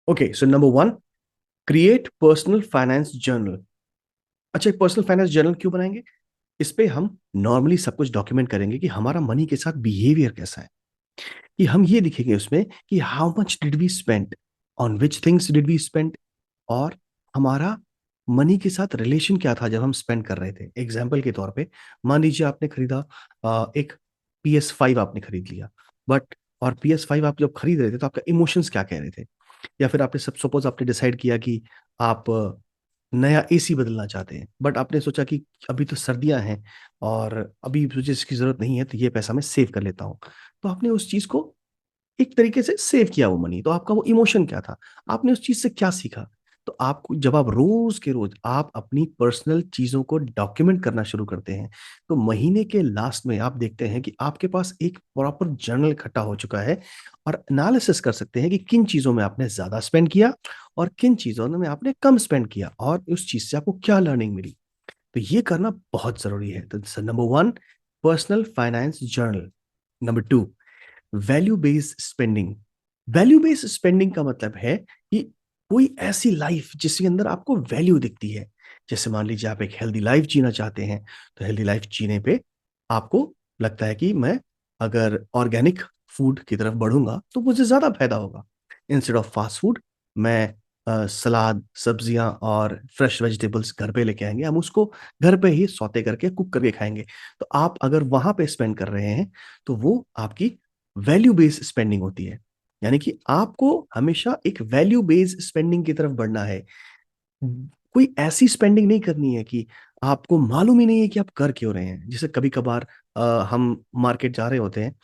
Okay, so number one, create personal finance journal. अच्छा, एक personal finance journal क्यों बनाएंगे? इस पे हम नॉर्मली सब कुछ डॉक्यूमेंट करेंगे कि हमारा मनी के साथ बिहेवियर कैसा है, कि हम ये लिखेंगे उसमें कि how much did we spend, on which things did we spend, और हमारा मनी के साथ रिलेशन क्या था जब हम स्पेंड कर रहे थे। एग्जाम्पल के तौर पे, मान लीजिए आपने खरीदा एक PS5 आपने खरीद लिया, बट और PS5 आप जब खरीद रहे थे तो आपका इमोशंस क्या कह रहे थे? या फिर आपने सब सपोज आपने डिसाइड किया कि आप नया एसी बदलना चाहते हैं, बट आपने सोचा कि अभी तो सर्दियां हैं और अभी मुझे इसकी जरूरत नहीं है, तो ये पैसा मैं सेव कर लेता हूँ। तो आपने उस चीज को एक तरीके से सेव किया वो मनी, तो आपका वो इमोशन क्या था, आपने उस चीज से क्या सीखा? तो आपको जब आप रोज के रोज आप अपनी पर्सनल चीजों को डॉक्यूमेंट करना शुरू करते हैं, तो महीने के लास्ट में आप देखते हैं कि आपके पास एक प्रॉपर जर्नल इकट्ठा हो चुका है, और एनालिसिस कर सकते हैं कि किन चीजों में आपने ज्यादा स्पेंड किया और किन चीजों में आपने कम स्पेंड किया, और उस चीज से आपको क्या लर्निंग मिली। तो ये करना बहुत जरूरी है। तो number one, personal finance journal. Number two, value based spending. Value based spending का मतलब है कि कोई ऐसी लाइफ जिसके अंदर आपको वैल्यू दिखती है। जैसे मान लीजिए आप एक हेल्दी लाइफ जीना चाहते हैं, तो हेल्दी लाइफ जीने पे आपको लगता है कि मैं अगर ऑर्गेनिक फूड की तरफ बढ़ूंगा तो मुझे ज्यादा फायदा होगा। इंस्टेड ऑफ फास्ट फूड, मैं सलाद, सब्जियां और फ्रेश वेजिटेबल्स घर पे लेके आएंगे, हम उसको घर पे ही सौते करके कुक करके खाएंगे। तो आप अगर वहां पे स्पेंड कर रहे हैं, तो वो आपकी वैल्यू बेस्ड स्पेंडिंग होती है। यानी कि आपको हमेशा एक वैल्यू बेस्ड स्पेंडिंग की तरफ बढ़ना है। कोई ऐसी स्पेंडिंग नहीं करनी है कि आपको मालूम ही नहीं है कि आप कर क्यों रहे हैं। जैसे कभी कभार हम मार्केट जा रहे होते हैं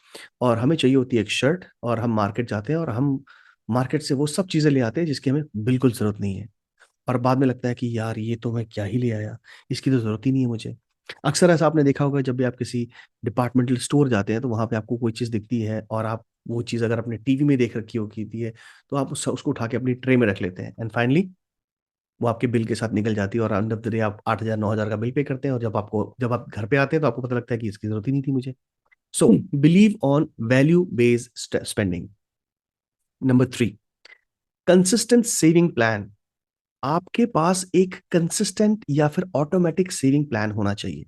और हमें चाहिए होती है एक शर्ट, और हम मार्केट जाते हैं और हम मार्केट से वो सब चीजें ले आते हैं जिसकी हमें बिल्कुल जरूरत नहीं है, और बाद में लगता है कि यार ये तो मैं क्या ही ले आया, इसकी तो जरूरत ही नहीं है मुझे। अक्सर ऐसा आपने देखा होगा, जब भी आप किसी डिपार्टमेंटल स्टोर जाते हैं तो वहां पे आपको कोई चीज दिखती है, और आप वो चीज अगर अपने टीवी में देख रखी होती है, तो आप उसको उठा के अपनी ट्रे में रख लेते हैं, एंड फाइनली वो आपके बिल के साथ निकल जाती है, और एंड ऑफ द डे आप 8,000 9,000 का बिल पे करते हैं, और जब आप घर पे आते हैं तो आपको पता लगता है कि इसकी जरूरत ही नहीं थी मुझे। So believe on value based spending. Number three, consistent saving plan. आपके पास एक कंसिस्टेंट या फिर ऑटोमेटिक सेविंग प्लान होना चाहिए।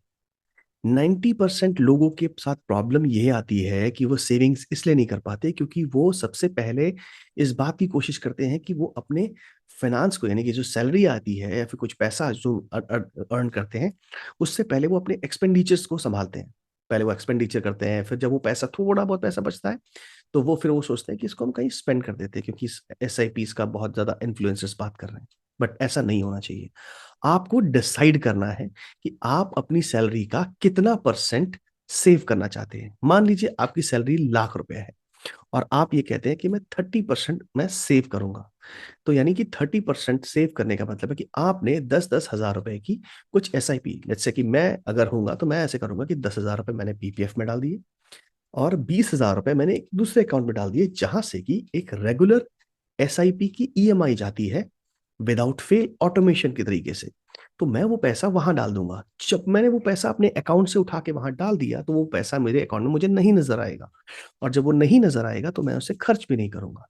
90% लोगों के साथ प्रॉब्लम यह आती है कि वो सेविंग्स इसलिए नहीं कर पाते क्योंकि वो सबसे पहले इस बात की कोशिश करते हैं कि वो अपने फाइनेंस को, यानी कि जो सैलरी आती है या फिर कुछ पैसा जो अर्न करते हैं, उससे पहले वो अपने एक्सपेंडिचर्स को संभालते हैं। पहले वो एक्सपेंडिचर करते हैं, फिर जब वो पैसा, थोड़ा बहुत पैसा बचता है, तो वो फिर वो सोचते हैं कि इसको हम कहीं स्पेंड कर देते हैं, क्योंकि SIPs का बहुत ज्यादा इन्फ्लुएंसर्स बात कर रहे हैं। बट ऐसा नहीं होना चाहिए। आपको डिसाइड करना है कि आप अपनी सैलरी का कितना परसेंट सेव करना चाहते हैं। मान लीजिए आपकी सैलरी लाख रुपए है, और आप ये कहते हैं कि मैं 30% मैं सेव करूंगा। तो यानी कि 30% सेव करने का मतलब है कि आपने 10-10 हजार रुपए की कुछ SIP, जैसे कि मैं अगर हूंगा तो मैं ऐसे करूंगा कि 10 हजार रुपए मैंने PPF में डाल दिए, और 20 हजार रुपए मैंने एक दूसरे अकाउंट में डाल दिए, जहां से कि एक रेगुलर SIP की EMI जाती है, विदाउट फेल, ऑटोमेशन के तरीके से। तो मैं वो पैसा वहां डाल दूंगा। जब मैंने वो पैसा अपने अकाउंट से उठा के वहां डाल दिया, तो वो पैसा मेरे अकाउंट में मुझे नहीं नजर आएगा, और जब वो नहीं नजर आएगा तो मैं उसे खर्च भी नहीं करूंगा।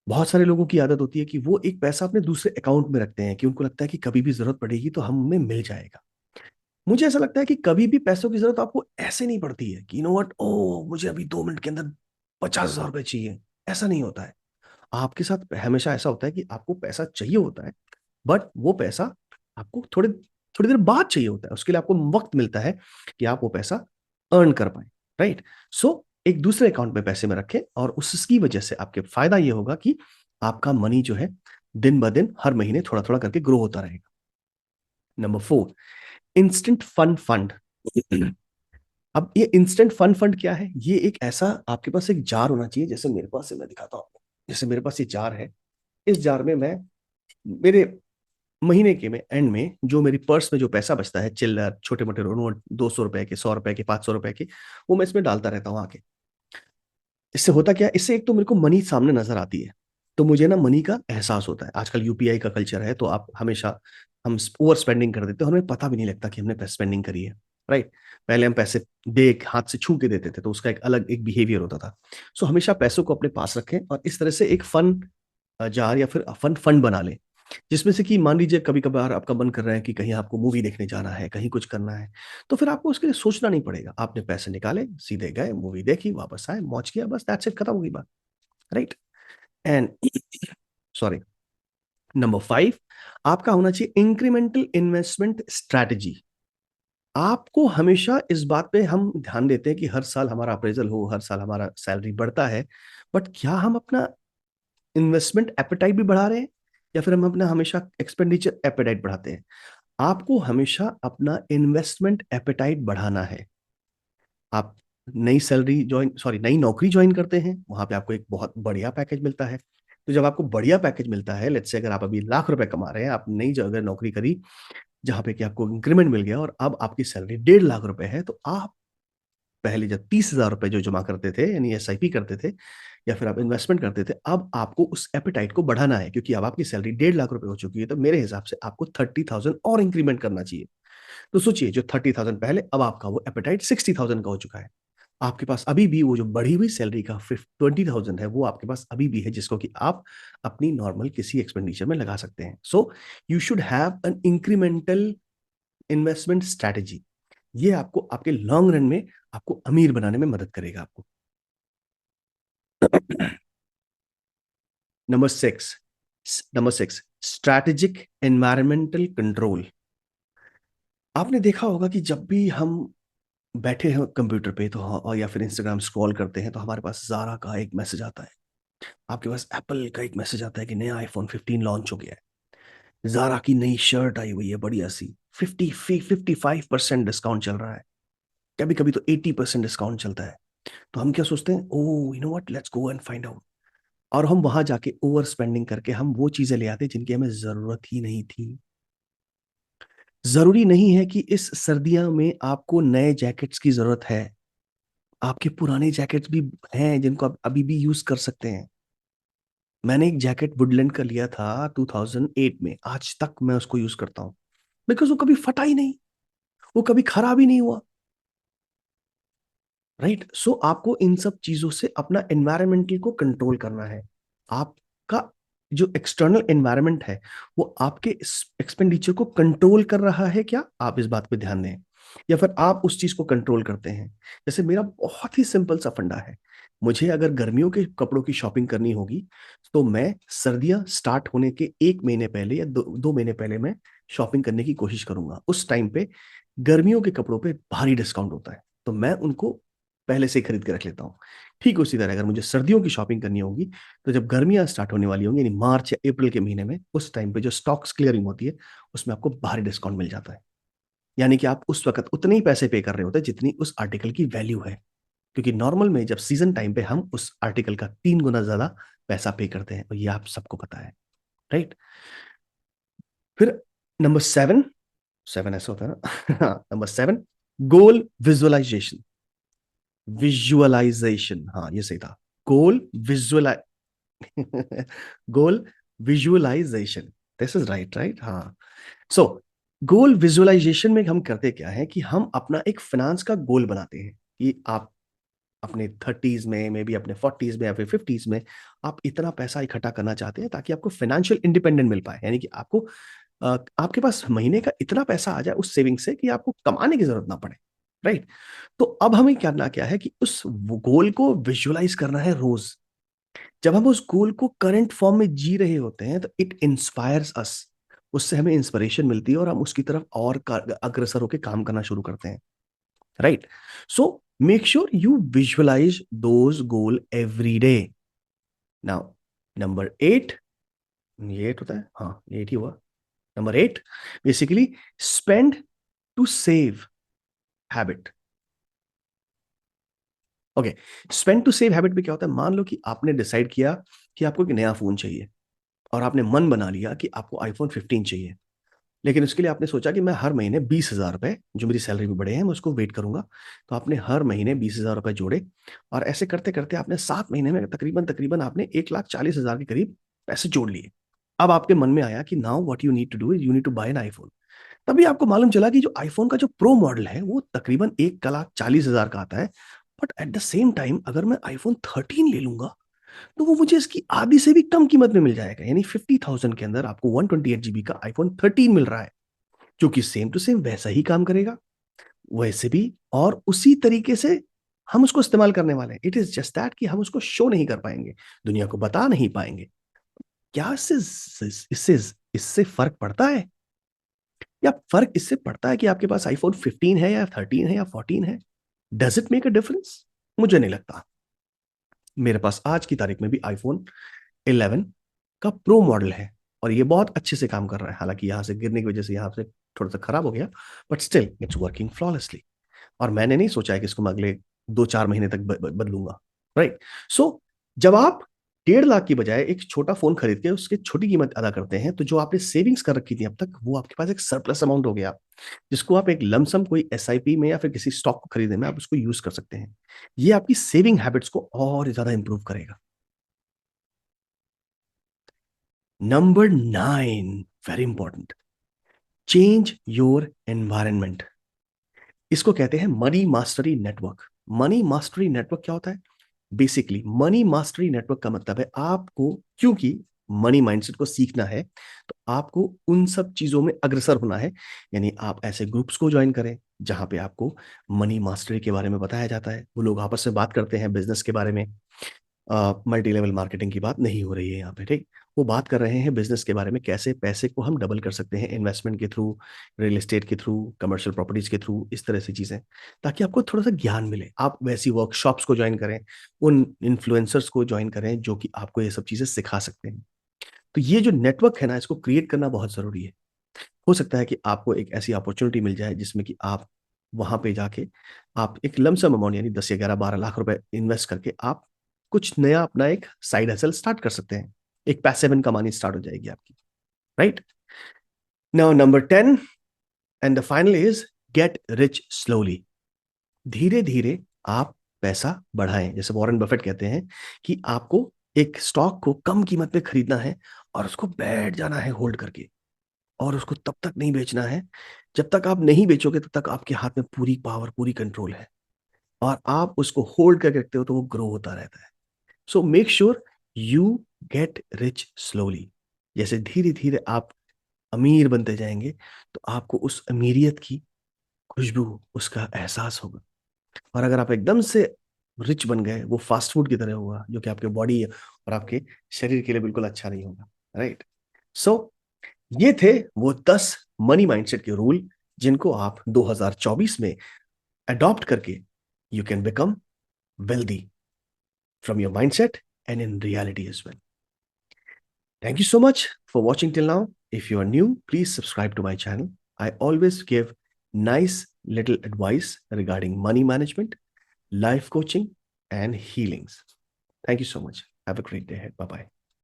बहुत सारे लोगों की आदत होती है कि वो एक पैसा अपने दूसरे अकाउंट में रखते हैं, कि उनको लगता है कि कभी भी जरूरत पड़ेगी तो हमें मिल जाएगा। मुझे ऐसा लगता है कि कभी भी पैसों की जरूरत आपको ऐसे नहीं पड़ती है कि नो वट, ओ मुझे अभी 2 मिनट के अंदर 50 हजार रुपए चाहिए। ऐसा नहीं होता है। आपके साथ हमेशा ऐसा होता है कि आपको पैसा चाहिए होता है, बट वो पैसा आपको थोड़ी थोड़ी देर बाद चाहिए होता है, उसके लिए आपको वक्त मिलता है कि आप वो पैसा अर्न कर पाए। राइट? सो एक दूसरे अकाउंट में पैसे में रखें, और उसकी वजह से आपके फायदा ये होगा कि आपका मनी जो है दिन ब दिन हर महीने थोड़ा थोड़ा करके ग्रो होता रहेगा। Number four, instant fun fund. अब ये इंस्टेंट फन फंड क्या है? ये एक ऐसा, आपके पास एक जार होना चाहिए, जैसे मेरे पास है, मैं दिखाता हूँ आपको। जैसे मेरे पास ये जार है, इस जार में मैं मेरे महीने के में एंड में जो मेरी पर्स में जो पैसा बचता है, चिल्लर, छोटे मोटे नोट, 200 रुपए के, 100 रुपए के, 500 रुपए के, वो मैं इसमें डालता रहता हूँ आके। इससे होता क्या है? इससे एक तो मेरे को मनी सामने नजर आती है, तो मुझे ना मनी का एहसास होता है। आजकल UPI का कल्चर है, तो आप हमेशा हम ओवर स्पेंडिंग कर देते हैं, हमें पता भी नहीं लगता कि हमने स्पेंडिंग करी है। राइट? पहले हम पैसे देख हाथ से छू के देते थे, तो उसका एक अलग एक बिहेवियर होता था। सो हमेशा पैसों को अपने पास रखें, और इस तरह से एक फन जार या फिर फंड फंड बना लें, जिसमें से कि मान लीजिए कभी कभार आपका मन कर रहा है कि कहीं आपको मूवी देखने जाना है, कहीं कुछ करना है, तो फिर आपको उसके लिए सोचना नहीं पड़ेगा। आपने पैसे निकाले, सीधे गए, मूवी देखी, वापस आए, मौज किया, बस दैट्स इट, खत्म होगी बात। राइट। एंड सॉरी, नंबर 5, आपका होना चाहिए इंक्रीमेंटल इन्वेस्टमेंट स्ट्रैटेजी। आपको हमेशा इस बात पे हम ध्यान देते हैं कि हर साल हमारा अप्रेजल हो, हर साल हमारा सैलरी बढ़ता है, बट क्या हम अपना इन्वेस्टमेंट एपेटाइट भी बढ़ा रहे हैं, या फिर हम अपना हमेशा एक्सपेंडिचर एपेटाइट बढ़ाते हैं? आपको हमेशा अपना इन्वेस्टमेंट एपेटाइट बढ़ाना है। आप नई सैलरी ज्वाइन सॉरी नई नौकरी ज्वाइन करते हैं, वहां पे आपको एक बहुत बढ़िया पैकेज मिलता है। तो जब आपको बढ़िया पैकेज मिलता है, लेट्स से अगर आप अभी लाख रुपए कमा रहे हैं, आप नई जगह नौकरी करी जहां पे कि आपको इंक्रीमेंट मिल गया और अब आपकी सैलरी 1.5 लाख रुपए है, तो आप पहले जब 30,000 रुपए जो जमा करते थे, यानी एसआईपी करते थे या फिर आप इन्वेस्टमेंट करते थे, अब आपको उस एपेटाइट को बढ़ाना है, क्योंकि अब आपकी सैलरी 1.5 लाख रुपए हो चुकी है, तो मेरे हिसाब से आपको 30,000 और इंक्रीमेंट करना चाहिए। तो सोचिए, जो 30,000 पहले, अब आपका वो एपेटाइट 60,000 का हो चुका है। आपके पास अभी भी वो जो बढ़ी हुई सैलरी का 20,000 है, वो आपके पास अभी भी है, जिसको कि आप अपनी नॉर्मल किसी एक्सपेंडिचर में लगा सकते हैं। So you should have an incremental investment strategy. ये आपको आपके लॉन्ग रन में आपको अमीर बनाने में मदद करेगा आपको। Number 6, strategic environmental control. आपने देखा होगा कि जब भी हम बैठे हैं कंप्यूटर पे तो और या फिर इंस्टाग्राम स्क्रॉल करते हैं, तो हमारे पास ज़ारा का एक मैसेज आता है, आपके पास एप्पल का एक मैसेज आता है कि नया आईफोन 15 लॉन्च हो गया है, ज़ारा की नई शर्ट आई हुई है बढ़िया सी, 55% डिस्काउंट चल रहा है, कभी कभी तो 80% डिस्काउंट चलता है। तो हम क्या सोचते हैं, oh you know what, let's go and find out. और हम वहां जाके ओवर स्पेंडिंग करके हम वो चीजें ले आते जिनकी हमें जरूरत ही नहीं थी। जरूरी नहीं है कि इस सर्दियों में आपको नए जैकेट्स की जरूरत है, आपके पुराने जैकेट्स भी हैं जिनको आप अभी भी यूज कर सकते हैं। मैंने एक जैकेट वुडलैंड का लिया था 2008 में, आज तक मैं उसको यूज करता हूँ, बिकॉज वो कभी फटा ही नहीं, वो कभी खराब ही नहीं हुआ। राइट। सो आपको इन सब चीजों से अपना एनवायरमेंटल को कंट्रोल करना है। आपका जो एक्सटर्नल एनवायरनमेंट है, वो आपके एक्सपेंडिचर को कंट्रोल कर रहा है क्या, आप इस बात पे ध्यान दें, या फिर आप उस चीज को कंट्रोल करते हैं। जैसे मेरा बहुत ही सिंपल सा फंडा है, मुझे अगर गर्मियों के कपड़ों की शॉपिंग करनी होगी, तो मैं सर्दियां स्टार्ट होने के 1 महीने पहले या 2 महीने पहले मैं शॉपिंग करने की कोशिश करूंगा। उस टाइम पे गर्मियों के कपड़ों पे भारी डिस्काउंट होता है, तो मैं उनको पहले से ही खरीद के रख लेता हूँ। ठीक उसी तरह अगर मुझे सर्दियों की शॉपिंग करनी होगी, तो जब गर्मियां स्टार्ट होने वाली होंगी, यानी मार्च या अप्रैल के महीने में, उस टाइम पे जो स्टॉक्स क्लियरिंग होती है, उसमें आपको भारी डिस्काउंट मिल जाता है। यानी कि आप उस वक्त उतने ही पैसे पे कर रहे होते हैं जितनी उस आर्टिकल की वैल्यू है, क्योंकि नॉर्मल में जब सीजन टाइम पे हम उस आर्टिकल का 3 गुना ज्यादा पैसा पे करते हैं, और ये आप सबको पता है। राइट। फिर नंबर 7, 7 ऐसा होता है ना नंबर 7, गोल विजुअलाइजेशन। विजुअलाइजेशन, हाँ ये सही था। Goal visualize goal visualization, this is right, right, हाँ। सो गोल विजुअलाइजेशन में हम करते क्या है कि हम अपना एक फाइनेंस का गोल बनाते हैं कि आप अपने 30s में, मे बी अपने 40s में या फिर 50s में आप इतना पैसा इकट्ठा करना चाहते हैं, ताकि आपको फाइनेंशियल इंडिपेंडेंट मिल पाए, यानी कि आपको आपके पास महीने का इतना पैसा आ जाए उस सेविंग से कि आपको कमाने की जरूरत ना पड़े। राइट। तो अब हमें करना क्या है कि उस गोल को विजुअलाइज करना है रोज। जब हम उस गोल को करंट फॉर्म में जी रहे होते हैं, तो इट इंस्पायर्स अस, उससे हमें इंस्पिरेशन मिलती है और हम उसकी तरफ और अग्रसर होकर काम करना शुरू करते हैं। Right. So make sure you visualise those goal every day. Now number 8, ये 8 होता है, हाँ ये 8 ही हुआ। Number 8, basically spend to save habit. Okay, spend to save habit में क्या होता है, मान लो कि आपने डिसाइड किया कि आपको एक नया फोन चाहिए, और आपने मन बना लिया कि आपको आईफोन 15 चाहिए, लेकिन उसके लिए आपने सोचा कि मैं हर महीने 20,000 रुपए, जो मेरी सैलरी में बढ़े हैं, मैं उसको वेट करूंगा। तो आपने हर महीने 20,000 रुपए जोड़े, और ऐसे करते करते आपने 7 महीने में तकरीबन तकरीबन आपने 1,40,000 के करीब पैसे जोड़ लिए। अब आपके मन में आया कि now what you need to do is you need to buy an iPhone. तभी आपको मालूम चला कि जो आईफोन का जो प्रो मॉडल है वो तकरीबन 1,40,000 का आता है, but at the same time अगर मैं आईफोन 13 ले लूंगा, तो वो मुझे इसकी आधी से भी कम कीमत में मिल जाएगा। यानी 50,000 के अंदर आपको 128 GB का iPhone 13 मिल रहा है, जो कि सेम टू सेम वैसा ही काम करेगा, वैसे भी, और उसी तरीके से हम उसको इस्तेमाल करने वाले हैं। इट इज जस्ट दैट कि हम उसको शो नहीं कर पाएंगे, दुनिया को बता नहीं पाएंगे। क्या इससे इससे फर्क पड़ता है? या फर्क इससे पड़ता है कि आपके पास iPhone 15 है या 13 है या 14 है? Does it make a difference? मुझे नहीं लगता। मेरे पास आज की तारीख में भी iPhone 11 का प्रो मॉडल है, और ये बहुत अच्छे से काम कर रहा है। हालांकि यहाँ से गिरने की वजह से यहाँ से थोड़ा सा खराब हो गया, but still it's working flawlessly. और मैंने नहीं सोचा है कि इसको मैं अगले 2-4 महीने तक बदलूंगा, राइट? सो जब आप 1.5 लाख की बजाय एक छोटा फोन खरीद के उसकी छोटी कीमत अदा करते हैं, तो जो आपने सेविंग्स कर रखी थी अब तक, वो आपके पास एक सरप्लस अमाउंट हो गया, जिसको आप एक लमसम कोई SIP में या फिर किसी स्टॉक को खरीदने में आप उसको यूज कर सकते हैं। ये आपकी सेविंग हैबिट्स को और ज्यादा इंप्रूव करेगा। Number 9, very important, change your environment. इसको कहते हैं money mastery network. Money mastery network क्या होता है? बेसिकली मनी मास्टरी नेटवर्क का मतलब है आपको, क्योंकि मनी माइंडसेट को सीखना है, तो आपको उन सब चीजों में अग्रसर होना है। यानी आप ऐसे ग्रुप्स को ज्वाइन करें जहां पे आपको मनी मास्टरी के बारे में बताया जाता है। वो लोग आपस में बात करते हैं बिजनेस के बारे में। मल्टी लेवल मार्केटिंग की बात नहीं हो रही है यहाँ पे, ठीक? वो बात कर रहे हैं बिजनेस के बारे में, कैसे पैसे को हम डबल कर सकते हैं इन्वेस्टमेंट के थ्रू, रियल एस्टेट के थ्रू, कमर्शियल प्रॉपर्टीज के थ्रू, इस तरह से चीजें, ताकि आपको थोड़ा सा ज्ञान मिले। आप वैसी वर्कशॉप्स को ज्वाइन करें, उन इन्फ्लुएंसर्स को ज्वाइन करें जो कि आपको ये सब चीजें सिखा सकते हैं। तो ये जो नेटवर्क है ना, इसको क्रिएट करना बहुत जरूरी है। हो सकता है कि आपको एक ऐसी अपॉर्चुनिटी मिल जाए जिसमें कि आप वहां पे जाके आप एक लमसम अमाउंट, यानी 10 या 11-12 लाख रुपए इन्वेस्ट करके आप कुछ नया अपना एक साइड हसल स्टार्ट कर सकते हैं। एक पैसिव इनकम आनी स्टार्ट हो जाएगी आपकी, right? Now number 10 and the final is get rich slowly. धीरे धीरे आप पैसा बढ़ाएं। जैसे वॉरेन बफेट कहते हैं कि आपको एक स्टॉक को कम कीमत पे खरीदना है और उसको बैठ जाना है होल्ड करके, और उसको तब तक नहीं बेचना है जब तक आप नहीं बेचोगे, तब तक आपके हाथ में पूरी पावर, पूरी कंट्रोल है, और आप उसको होल्ड करके रखते हो तो वो ग्रो होता रहता है। सो make sure you get rich slowly. जैसे धीरे धीरे आप अमीर बनते जाएंगे, तो आपको उस अमीरियत की खुशबू, उसका एहसास होगा। और अगर आप एकदम से रिच बन गए, वो फास्ट फूड की तरह होगा, जो कि आपके बॉडी और आपके शरीर के लिए बिल्कुल अच्छा नहीं होगा, राइट? सो ये थे वो 10 मनी माइंडसेट के रूल, जिनको आप 2024 में अडॉप्ट करके you can become wealthy from your mindset and in reality as well. Thank you so much for watching till now. If you are new, please subscribe to my channel. I always give nice little advice regarding money management, life coaching, and healings. Thank you so much. Have a great day ahead. Bye bye.